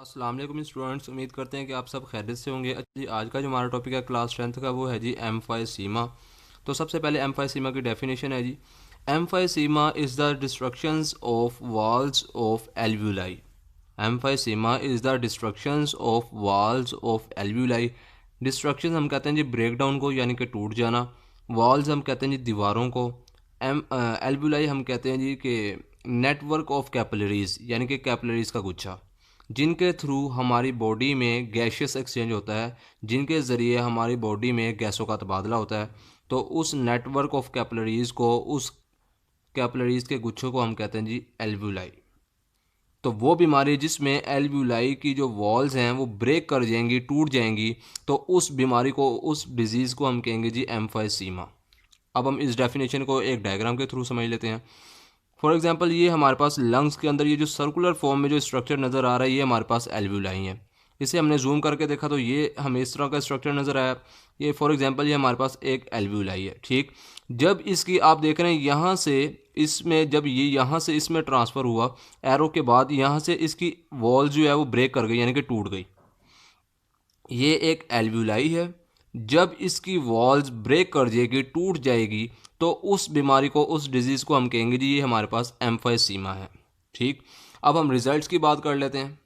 अस्सलाम वालेकुम स्टूडेंट्स, उम्मीद करते हैं कि आप सब खैरियत से होंगे। अच्छा जी, आज का जो हमारा टॉपिक है क्लास 10th का वो है जी एम्फाइसीमा। तो सबसे पहले एम्फाइसीमा की डेफिनेशन है जी। Emphysema is the destructions of walls of alveoli. Emphysema is the destructions of walls of alveoli. Destruction हम कहते हैं जी ब्रेक डाउन को, यानी कि टूट जाना। वॉल्स हम कहते हैं जी दीवारों को। एल्व्यूलाई हम कहते हैं जी कि नेटवर्क ऑफ कैपिलरीज, यानी कि कैपिलरीज का गुच्छा, जिनके थ्रू हमारी बॉडी में गैशियस एक्सचेंज होता है, जिनके ज़रिए हमारी बॉडी में गैसों का तबादला होता है। तो उस नेटवर्क ऑफ कैपिलरीज़ को, उस कैपिलरीज़ के गुच्छों को हम कहते हैं जी एल्व्यूलाई। तो वो बीमारी जिसमें एल्व्यूलाई की जो वॉल्स हैं वो ब्रेक कर जाएंगी, टूट जाएंगी, तो उस बीमारी को, उस डिजीज़ को हम कहेंगे जी एम्फाइसीमा। अब हम इस डेफिनेशन को एक डायग्राम के थ्रू समझ लेते हैं। फॉर एग्जांपल, ये हमारे पास लंग्स के अंदर ये जो सर्कुलर फॉर्म में जो स्ट्रक्चर नज़र आ रहा है, ये हमारे पास एल्व्यूलाई है। इसे हमने जूम करके देखा तो ये हमें इस तरह का स्ट्रक्चर नज़र आया। ये फॉर एग्जांपल ये हमारे पास एक एल्व्यूलाई है, ठीक। जब इसकी आप देख रहे हैं यहाँ से, इसमें जब ये यहाँ से इसमें ट्रांसफ़र हुआ एरो के बाद, यहाँ से इसकी वॉल जो है वो ब्रेक कर गई, यानी कि टूट गई। ये एक एल्व्यूलाई है। जब इसकी वॉल्स ब्रेक कर जाएगी, टूट जाएगी, तो उस बीमारी को, उस डिजीज़ को हम कहेंगे जी ये हमारे पास एम्फाइसीमा है, ठीक। अब हम रिजल्ट्स की बात कर लेते हैं।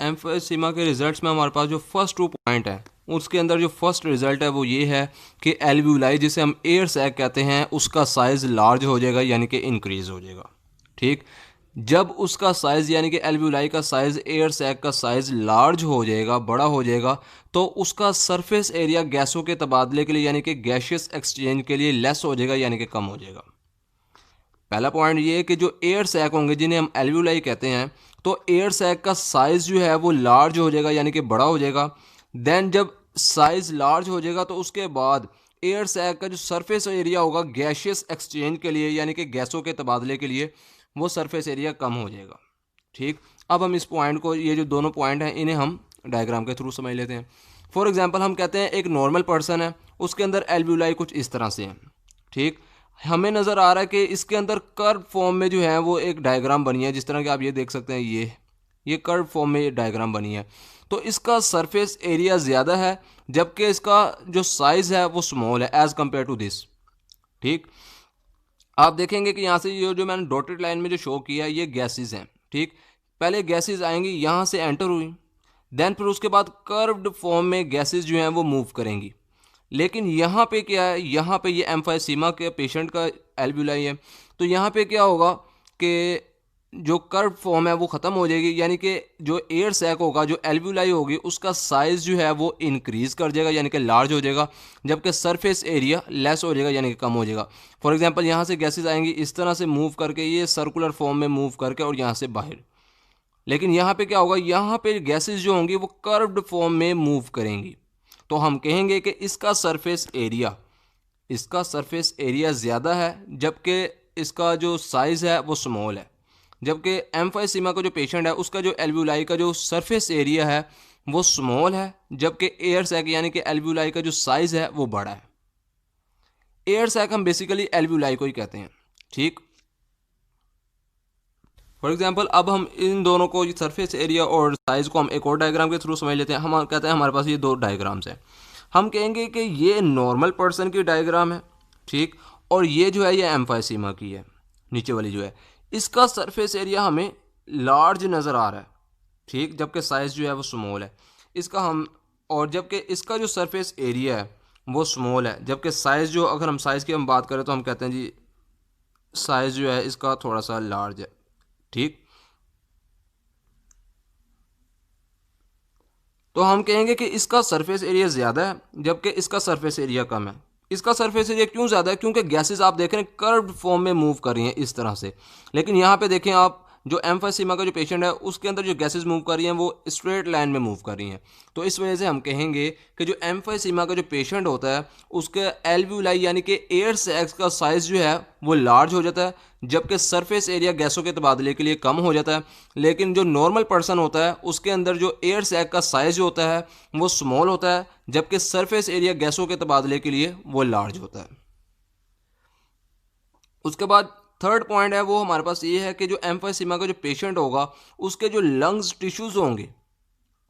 एम्फाइसीमा के रिजल्ट्स में हमारे पास जो फर्स्ट 2 पॉइंट है, उसके अंदर जो फर्स्ट रिजल्ट है वो ये है कि एल्व्यूलाई, जिसे हम एयर सैक कहते हैं, उसका साइज़ लार्ज हो जाएगा, यानी कि इंक्रीज़ हो जाएगा, ठीक। जब उसका साइज़, यानी कि एल्व्यूलाई का साइज़ एयर सैक का साइज़ लार्ज हो जाएगा, बड़ा हो जाएगा, तो उसका सरफेस एरिया गैसों के तबादले के लिए, यानी कि गैशियस एक्सचेंज के लिए लेस हो जाएगा, यानी कि कम हो जाएगा। पहला पॉइंट ये है कि जो एयर सैक होंगे, जिन्हें हम एल्व्यूलाई कहते हैं, तो एयर सैक का साइज़ जो है वो लार्ज हो जाएगा, यानी कि बड़ा हो जाएगा। देन जब साइज़ लार्ज हो जाएगा तो उसके बाद एयर सैक का जो सरफेस एरिया होगा गैशियस एक्सचेंज के लिए, यानी कि गैसों के तबादले के लिए, वो सरफेस एरिया कम हो जाएगा, ठीक। अब हम इस पॉइंट को, ये जो दोनों पॉइंट हैं, इन्हें हम डायग्राम के थ्रू समझ लेते हैं। फॉर एग्जांपल, हम कहते हैं एक नॉर्मल पर्सन है, उसके अंदर एल्व्यूलाई कुछ इस तरह से है, ठीक। हमें नज़र आ रहा है कि इसके अंदर कर्व फॉर्म में जो है वो एक डायग्राम बनी है, जिस तरह कि आप ये देख सकते हैं, ये कर्व फॉर्म में ये डायग्राम बनी है। तो इसका सरफेस एरिया ज़्यादा है, जबकि इसका जो साइज़ है वो स्मॉल है एज़ कम्पेयर टू दिस, ठीक। आप देखेंगे कि यहाँ से ये जो मैंने डॉटेड लाइन में जो शो किया है, ये गैसेस हैं, ठीक। पहले गैसेस आएंगी, यहाँ से एंटर हुई, देन फिर उसके बाद कर्व्ड फॉर्म में गैसेस जो हैं वो मूव करेंगी। लेकिन यहाँ पे क्या है, यहाँ पे ये एम्फाइसीमा के पेशेंट का एल्व्यूलाई है, तो यहाँ पे क्या होगा कि जो कर्व फॉर्म है वो ख़त्म हो जाएगी, यानी कि जो एयर सैक होगा, जो एल्व्यूलाई होगी, उसका साइज़ जो है वो इंक्रीज़ कर जाएगा, यानी कि लार्ज हो जाएगा, जबकि सरफेस एरिया लेस हो जाएगा, यानी कि कम हो जाएगा। फॉर एग्जांपल, यहाँ से गैसेस आएंगी इस तरह से मूव करके, ये सर्कुलर फॉर्म में मूव करके, और यहाँ से बाहर। लेकिन यहाँ पे क्या होगा, यहाँ पे गैसेस जो होंगी वो कर्व्ड फॉर्म में मूव करेंगी। तो हम कहेंगे कि इसका सरफेस एरिया ज़्यादा है, जबकि इसका जो साइज़ है वो स्मॉल है। जबकि एम्फाइसीमा का जो पेशेंट है, उसका जो एल्व्यूलाई का जो सरफेस एरिया है वो स्मॉल है, जबकि एयर सैक, यानी कि एल्व्यूलाई का जो साइज़ है वो बड़ा है। एयर सैक हम बेसिकली एल्व्यूलाई को ही कहते हैं, ठीक। फॉर एग्जांपल, अब हम इन दोनों को, सरफेस एरिया और साइज़ को, हम एक और डायग्राम के थ्रू समझ लेते हैं। हम कहते हैं हमारे पास ये 2 डायग्राम्स हैं। हम कहेंगे कि ये नॉर्मल पर्सन की डायग्राम है, ठीक, और ये जो है ये एम्फाइसीमा की है, नीचे वाली जो है। इसका सरफेस एरिया हमें लार्ज नज़र आ रहा है, ठीक, जबकि साइज़ जो है वो स्मॉल है। इसका हम, और जबकि इसका जो सरफेस एरिया है वो स्मॉल है, जबकि साइज़ जो, अगर हम साइज़ की हम बात करें तो हम कहते हैं जी साइज़ जो है इसका थोड़ा सा लार्ज है, ठीक। तो हम कहेंगे कि इसका सरफेस एरिया ज़्यादा है, जबकि इसका सरफेस एरिया कम है। इसका सरफेस एरिया क्यों ज़्यादा है? क्योंकि गैसेस आप देख रहे हैं कर्व्ड फॉर्म में मूव कर रही हैं इस तरह से। लेकिन यहाँ पे देखें आप, जो एम्फाइसीमा का जो पेशेंट है, उसके अंदर जो गैसेस मूव कर रही हैं वो स्ट्रेट लाइन में मूव कर रही हैं। तो इस वजह से हम कहेंगे कि जो एम्फाइसीमा का जो पेशेंट होता है, उसके एल्व्यूलाई, यानी कि एयर सैक्स का साइज़ जो है वो लार्ज हो जाता है, जबकि सरफेस एरिया गैसों के तबादले के लिए कम हो जाता है। लेकिन जो नॉर्मल पर्सन होता है, उसके अंदर जो एयर सैक का साइज़ जो होता है वो स्मॉल होता है, जबकि सरफेस एरिया गैसों के तबादले के लिए वो लार्ज होता है। उसके बाद थर्ड पॉइंट है वो हमारे पास ये है कि जो एम्फाइसीमा का जो पेशेंट होगा उसके जो लंग्स टिश्यूज़ होंगे,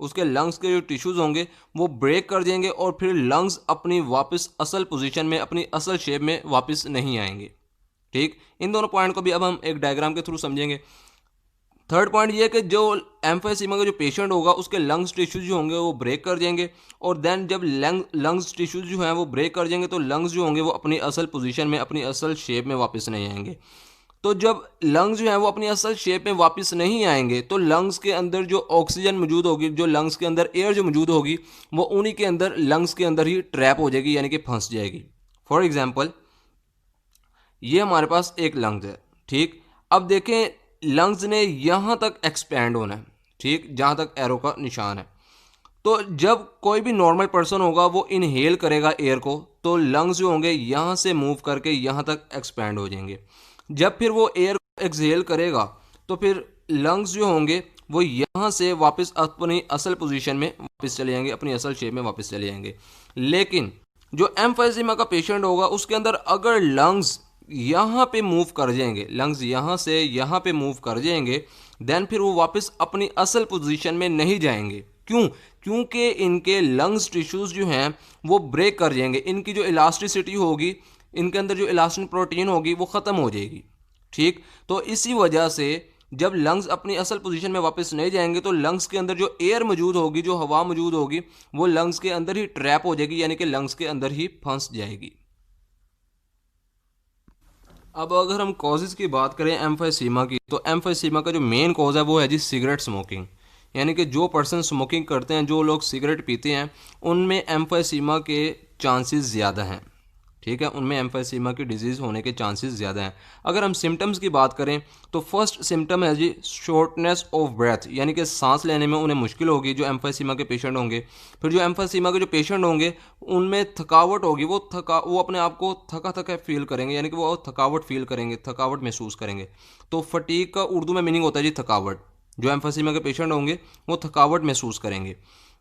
उसके लंग्स के जो टिश्यूज़ होंगे वो ब्रेक कर देंगे और फिर लंग्स अपनी वापस असल पोजीशन में, अपनी असल शेप में वापस नहीं आएंगे। ठीक, इन दोनों पॉइंट को भी अब हम एक डायग्राम के थ्रू समझेंगे। थर्ड पॉइंट ये है कि जो एम्फाइसीमा का जो पेशेंट होगा उसके लंग्स टिश्यूज जो होंगे वो ब्रेक कर देंगे, और देन जब लंग्स टिश्यूज जो हैं वो ब्रेक कर देंगे तो लंग्स जो होंगे वो अपनी असल पोजीशन में, अपनी असल शेप में वापस नहीं आएंगे। तो जब लंग्स जो हैं वो अपनी असल शेप में वापस नहीं आएंगे तो लंग्स के अंदर जो ऑक्सीजन मौजूद होगी, जो लंग्स के अंदर एयर जो मौजूद होगी वो उन्हीं के अंदर, लंग्स के अंदर ही ट्रैप हो जाएगी, यानी कि फंस जाएगी। फॉर एग्जाम्पल ये हमारे पास एक लंग्स है। ठीक, अब देखें लंग्स ने यहाँ तक एक्सपैंड होना है, ठीक, जहाँ तक एरो का निशान है। तो जब कोई भी नॉर्मल पर्सन होगा वो इनहेल करेगा एयर को तो लंग्स जो होंगे यहाँ से मूव करके यहाँ तक एक्सपैंड हो जाएंगे। जब फिर वो एयर को एक्सहेल करेगा तो फिर लंग्स जो होंगे वो यहाँ से वापस अपनी असल पोजीशन में वापस चले जाएंगे, अपनी असल शेप में वापस चले जाएंगे। लेकिन जो एम्फाइसीमा का पेशेंट होगा उसके अंदर अगर लंग्स यहाँ पे मूव कर जाएंगे, लंग्स यहाँ से यहाँ पे मूव कर जाएंगे, देन फिर वो वापस अपनी असल पोजीशन में नहीं जाएंगे। क्यों? क्योंकि इनके लंग्स टिश्यूज जो हैं वो ब्रेक कर जाएंगे, इनकी जो इलास्टिसिटी होगी, इनके अंदर जो इलास्टिन प्रोटीन होगी वो ख़त्म हो जाएगी। ठीक, तो इसी वजह से जब लंग्स अपनी असल पोजीशन में वापस नहीं जाएंगे तो लंग्स के अंदर जो एयर मौजूद होगी, जो हवा मौजूद होगी, वो लंग्स के अंदर ही ट्रैप हो जाएगी, यानी कि लंग्स के अंदर ही फंस जाएगी। अब अगर हम कॉजेज़ की बात करें एम्फाइसीमा की, तो एम्फाइसीमा का जो मेन कॉज है वो है जी सिगरेट स्मोकिंग। यानी कि जो पर्सन स्मोकिंग करते हैं, जो लोग सिगरेट पीते हैं, उनमें एम्फाइसीमा के चांसेस ज़्यादा हैं। ठीक है, उनमें एम्फाइसीमा की डिजीज़ होने के चांसेस ज़्यादा हैं। अगर हम सिम्टम्स की बात करें तो फर्स्ट सिम्टम है जी शॉर्टनेस ऑफ ब्रेथ, यानी कि सांस लेने में उन्हें मुश्किल होगी जो एम्फाइसीमा के पेशेंट होंगे। फिर जो एम्फाइसीमा के जो पेशेंट होंगे उनमें थकावट होगी, वो अपने आप को थका थका फील करेंगे, यानी कि वो थकावट फील करेंगे, थकावट महसूस करेंगे। तो फटीग का उर्दू में मीनिंग होता है जी थकावट। जो एम्फाइसीमा के पेशेंट होंगे वो थकावट महसूस करेंगे।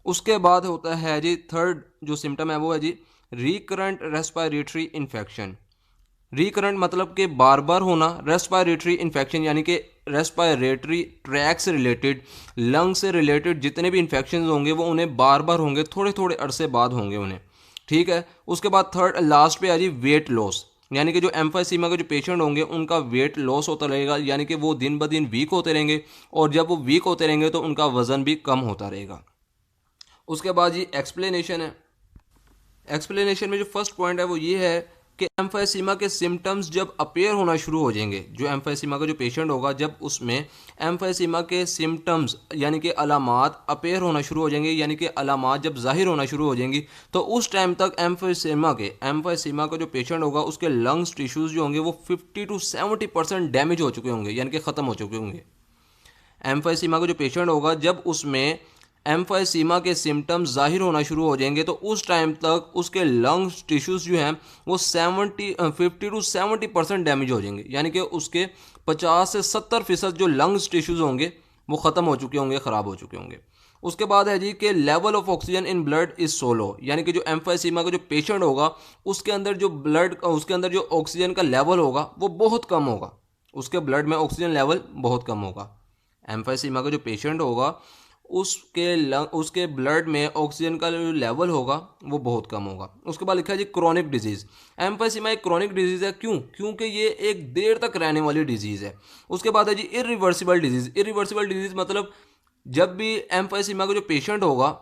उसके बाद होता है जी थर्ड जो सिम्टम है वो है जी रिकरेंट रेस्पिरेटरी इन्फेक्शन। रिकरेंट मतलब कि बार बार होना, रेस्पिरेटरी इन्फेक्शन यानी कि रेस्पिरेटरी ट्रैक से रिलेटेड, लंग से रिलेटेड जितने भी इन्फेक्शन होंगे वो उन्हें बार बार होंगे, थोड़े थोड़े अरसे बाद होंगे उन्हें। ठीक है, उसके बाद थर्ड लास्ट पे आ जी वेट लॉस, यानी कि जो एम्फाइसीमा के जो पेशेंट होंगे उनका वेट लॉस होता रहेगा, यानी कि वो दिन ब दिन वीक होते रहेंगे, और जब वो वीक होते रहेंगे तो उनका वज़न भी कम होता रहेगा। उसके बाद जी एक्सप्लेनेशन है। एक्सप्लेनेशन में जो फर्स्ट पॉइंट है वो ये है कि एम्फाइसीमा के सिम्टम्स जब अपेयर होना शुरू हो जाएंगे, जो एम्फाइसीमा का जो पेशेंट होगा जब उसमें एम्फाइसीमा के सिम्टम्स यानी कि अलामात अपेयर होना शुरू हो जाएंगे, यानी कि अलामात जब जाहिर होना शुरू हो जाएंगी, तो उस टाइम तक एम्फाइसीमा का जो पेशेंट होगा उसके लंग्स टिश्यूज़ जो होंगे वो 50 to 70% डैमेज हो चुके होंगे, यानी कि ख़त्म हो चुके होंगे। एम्फाइसीमा का जो पेशेंट होगा जब उसमें एम्फाइसीमा के सिम्टम्स जाहिर होना शुरू हो जाएंगे तो उस टाइम तक उसके लंग्स टिश्यूज़ जो हैं वो 50 to 70% डैमेज हो जाएंगे, यानी कि उसके 50 से 70% जो लंग्स टिश्यूज़ होंगे वो ख़त्म हो चुके होंगे, ख़राब हो चुके होंगे। उसके बाद है जी कि level of oxygen in blood is so low, यानी कि जो एम्फाइसीमा का जो पेशेंट होगा उसके अंदर जो ऑक्सीजन का लेवल होगा वो बहुत कम होगा, उसके ब्लड में ऑक्सीजन लेवल बहुत कम होगा। एम्फाइसीमा का जो पेशेंट होगा उसके ब्लड में ऑक्सीजन का जो लेवल होगा वो बहुत कम होगा। उसके बाद लिखा है जी क्रॉनिक डिजीज़। एम्फाइसीमा एक क्रॉनिक डिजीज़ है, क्यों? क्योंकि ये एक देर तक रहने वाली डिजीज़ है। उसके बाद है जी इरिवर्सिबल डिजीज़। इरिवर्सिबल डिजीज़ मतलब जब भी एम्फाइसीमा का जो पेशेंट होगा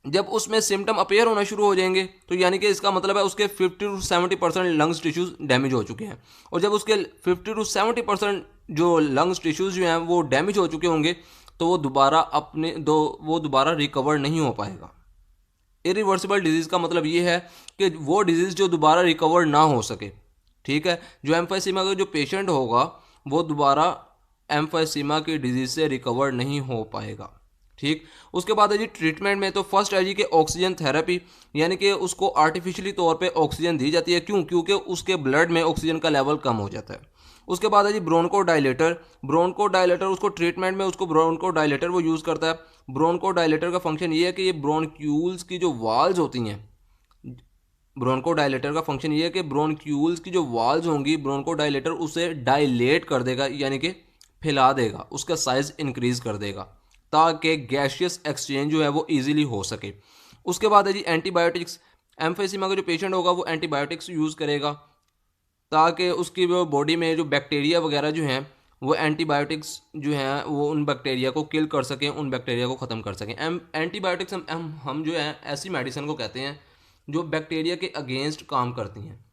जब उसमें सिम्टम अपेयर होना शुरू हो जाएंगे तो यानी कि इसका मतलब है उसके 50 to 70% लंग्स टिश्यूज़ डैमेज हो चुके हैं, और जब उसके 50 to 70% जो लंग्स टिश्यूज़ जो हैं वो डैमेज हो चुके होंगे तो वो दोबारा रिकवर नहीं हो पाएगा। इरिवर्सिबल डिजीज़ का मतलब ये है कि वो डिजीज़ जो दोबारा रिकवर ना हो सके। ठीक है, जो एम्फाइसीमा का जो पेशेंट होगा वो दोबारा एम्फाइसीमा की डिजीज़ से रिकवर नहीं हो पाएगा। ठीक, उसके बाद है जी ट्रीटमेंट में, तो फर्स्ट है जी कि ऑक्सीजन थेरेपी, यानी कि उसको आर्टिफिशियली तौर पे ऑक्सीजन दी जाती है। क्यों? क्योंकि उसके ब्लड में ऑक्सीजन का लेवल कम हो जाता है। उसके बाद है जी ब्रोंकोडाइलेटर उसको ट्रीटमेंट में उसको ब्रोंकोडाइलेटर वो यूज़ करता है। ब्रोंकोडाइलेटर का फंक्शन ये है कि ये ब्रोंक्यूल्स की जो वाल्स होती हैं ब्रोंकोडायलेटर का फंक्शन ये है कि ब्रोंक्यूल्स की जो वॉल्स होंगी, ब्रोंकोडायलेटर उसे डायलेट कर देगा, यानी कि फैला देगा, उसका साइज इंक्रीज कर देगा ताकि गैशियस एक्सचेंज जो है वो इजीली हो सके। उसके बाद है जी एंटीबायोटिक्स। एम्फीसीमा का जो पेशेंट होगा वो एंटीबायोटिक्स यूज़ करेगा ताकि उसकी वो बॉडी में जो बैक्टीरिया वगैरह जो हैं वो एंटीबायोटिक्स जो हैं वो उन बैक्टीरिया को किल कर सकें, उन बैक्टीरिया को ख़त्म कर सकें। एंटीबायोटिक्स हम जो है ऐसी मेडिसिन को कहते हैं जो बैक्टीरिया के अगेंस्ट काम करती हैं।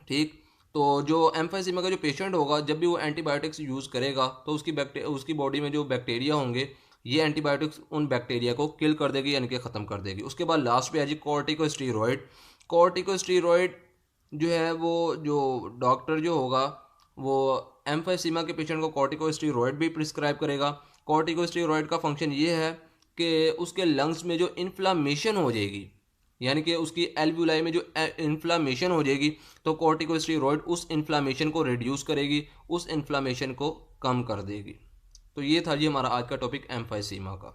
ठीक, तो जो एम्फीसीमा का जो पेशेंट होगा जब भी वो एंटीबायोटिक्स यूज़ करेगा तो उसकी बॉडी में जो बैक्टीरिया होंगे ये एंटीबायोटिक्स उन बैक्टीरिया को किल कर देगी, यानी कि ख़त्म कर देगी। उसके बाद लास्ट पे है जी कॉर्टिकोस्टेरॉइड। कॉर्टिकोस्टेरॉइड जो है वो जो डॉक्टर जो होगा वो एम्फीसीमा के पेशेंट को कॉर्टिकोस्टेरॉइड भी प्रिस्क्राइब करेगा। कॉर्टिकोस्टेरॉइड का फंक्शन ये है कि उसके लंग्स में जो इन्फ्लामेशन हो जाएगी, यानी कि उसकी एल्वुलाई में जो इन्फ्लामेशन हो जाएगी, तो कॉर्टिकोस्टेरॉइड उस इन्फ्लामेशन को रिड्यूस करेगी, उस इन्फ्लामेशन को कम कर देगी। तो ये था जी हमारा आज का टॉपिक एम्फीसीमा का।